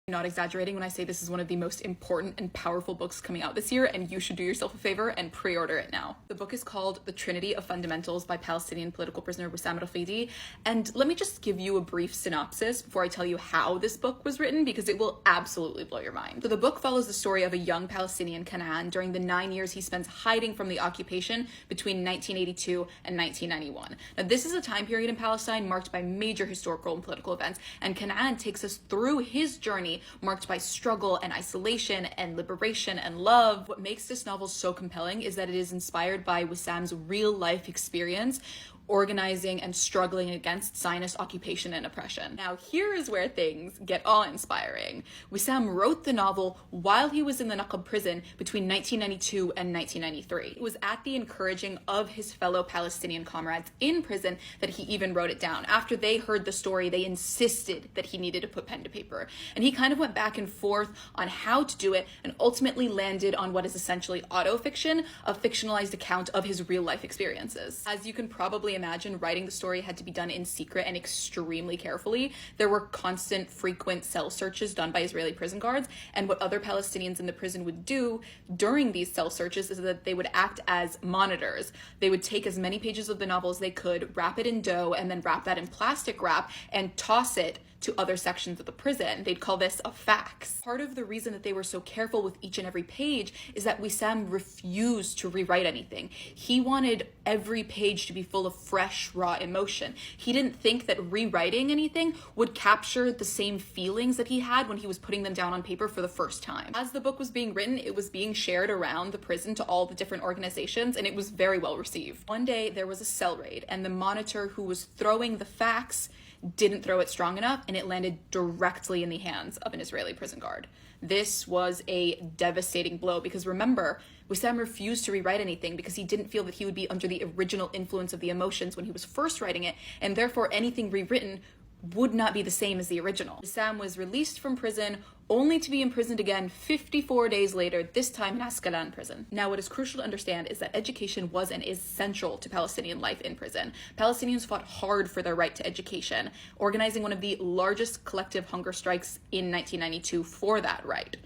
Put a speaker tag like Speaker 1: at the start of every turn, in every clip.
Speaker 1: I'm not exaggerating when I say this is one of the most important and powerful books coming out this year, and you should do yourself a favor and pre-order it now. The book is called The Trinity of Fundamentals by Palestinian political prisoner Wisam Rafeedie, and let me just give you a brief synopsis before I tell you how this book was written, because it will absolutely blow your mind. So the book follows the story of a young Palestinian, Canaan, during the 9 years he spends hiding from the occupation between 1982 and 1991. Now, this is a time period in Palestine marked by major historical and political events, and Canaan takes us through his journey marked by struggle and isolation and liberation and love. What makes this novel so compelling is that it is inspired by Wisam's real life experience organizing and struggling against Zionist occupation and oppression. Now, here is where things get awe-inspiring. Wisam wrote the novel while he was in the Naqab prison between 1992 and 1993. It was at the encouraging of his fellow Palestinian comrades in prison that he even wrote it down. After they heard the story, they insisted that he needed to put pen to paper. And he kind of went back and forth on how to do it and ultimately landed on what is essentially auto-fiction, a fictionalized account of his real-life experiences. As you can probably imagine, writing the story had to be done in secret and extremely carefully. There were constant, frequent cell searches done by Israeli prison guards, and what other Palestinians in the prison would do during these cell searches is that they would act as monitors. They would take as many pages of the novel as they could, wrap it in dough, and then wrap that in plastic wrap and toss it to other sections of the prison. They'd call this a fax. Part of the reason that they were so careful with each and every page is that Wisam refused to rewrite anything. He wanted every page to be full of fresh, raw emotion. He didn't think that rewriting anything would capture the same feelings that he had when he was putting them down on paper for the first time. As the book was being written, it was being shared around the prison to all the different organizations, and it was very well received. One day there was a cell raid, and the monitor who was throwing the fax didn't throw it strong enough, and it landed directly in the hands of an Israeli prison guard. This was a devastating blow because, remember, Wisam refused to rewrite anything because he didn't feel that he would be under the original influence of the emotions when he was first writing it, and therefore anything rewritten would not be the same as the original. Wisam was released from prison only to be imprisoned again 54 days later, this time in Ascalon prison. Now, what is crucial to understand is that education was and is central to Palestinian life in prison. Palestinians fought hard for their right to education, organizing one of the largest collective hunger strikes in 1992 for that right.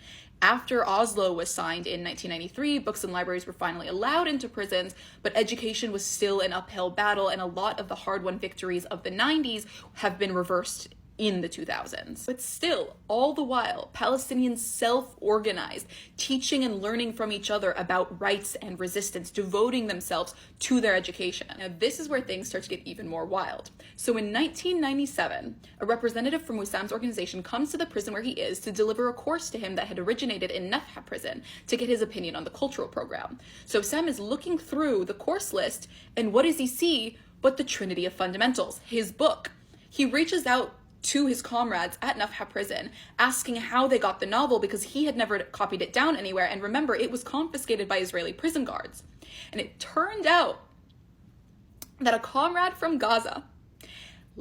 Speaker 1: After Oslo was signed in 1993, books and libraries were finally allowed into prisons, but education was still an uphill battle, and a lot of the hard-won victories of the 90s have been reversed in the 2000s. But still, all the while, Palestinians self-organized, teaching and learning from each other about rights and resistance, devoting themselves to their education. Now, this is where things start to get even more wild. So in 1997, a representative from Wisam's organization comes to the prison where he is to deliver a course to him that had originated in Nafha prison to get his opinion on the cultural program. So Sam is looking through the course list, and what does he see but the Trinity of Fundamentals, his book. He reaches out to his comrades at Nafha prison, asking how they got the novel because he had never copied it down anywhere. And remember, it was confiscated by Israeli prison guards. And it turned out that a comrade from Gaza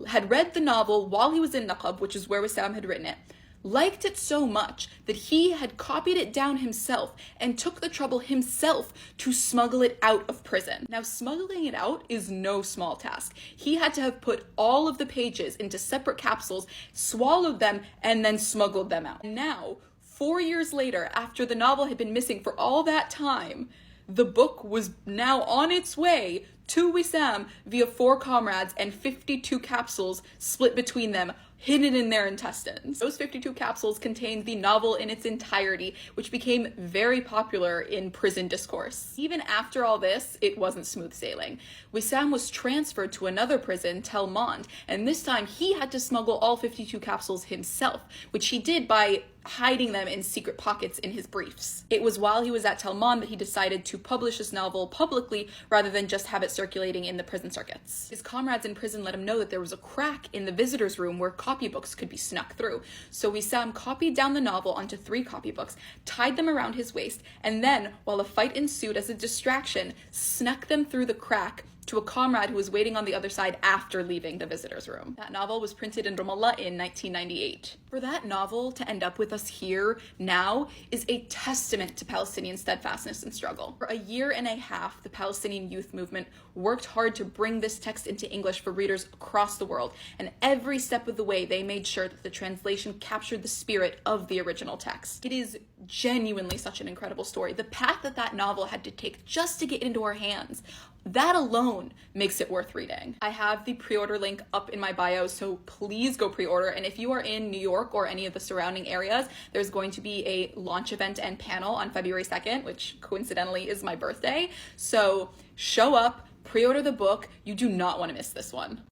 Speaker 1: had read the novel while he was in Naqab, which is where Wisam had written it, liked it so much that he had copied it down himself and took the trouble himself to smuggle it out of prison. Now, smuggling it out is no small task. He had to have put all of the pages into separate capsules, swallowed them, and then smuggled them out. And now, 4 years later, after the novel had been missing for all that time, the book was now on its way to Wisam via 4 comrades and 52 capsules split between them, hidden in their intestines. Those 52 capsules contained the novel in its entirety, which became very popular in prison discourse. Even after all this, it wasn't smooth sailing. Wisam was transferred to another prison, Tel Mond, and this time he had to smuggle all 52 capsules himself, which he did by hiding them in secret pockets in his briefs. It was while he was at Tel Mond that he decided to publish this novel publicly rather than just have it circulating in the prison circuits. His comrades in prison let him know that there was a crack in the visitor's room where copybooks could be snuck through. So Wisam copied down the novel onto 3 copybooks, tied them around his waist, and then, while a fight ensued as a distraction, snuck them through the crack to a comrade who was waiting on the other side after leaving the visitor's room. That novel was printed in Ramallah in 1998. For that novel to end up with us here now is a testament to Palestinian steadfastness and struggle. For a year and a half, the Palestinian youth movement worked hard to bring this text into English for readers across the world, and every step of the way they made sure that the translation captured the spirit of the original text. It is genuinely such an incredible story. The path that that novel had to take just to get into our hands, that alone makes it worth reading. I have the pre-order link up in my bio, so please go pre-order. And if you are in New York or any of the surrounding areas, there's going to be a launch event and panel on February 2nd, which coincidentally is my birthday. So show up, pre-order the book. You do not want to miss this one.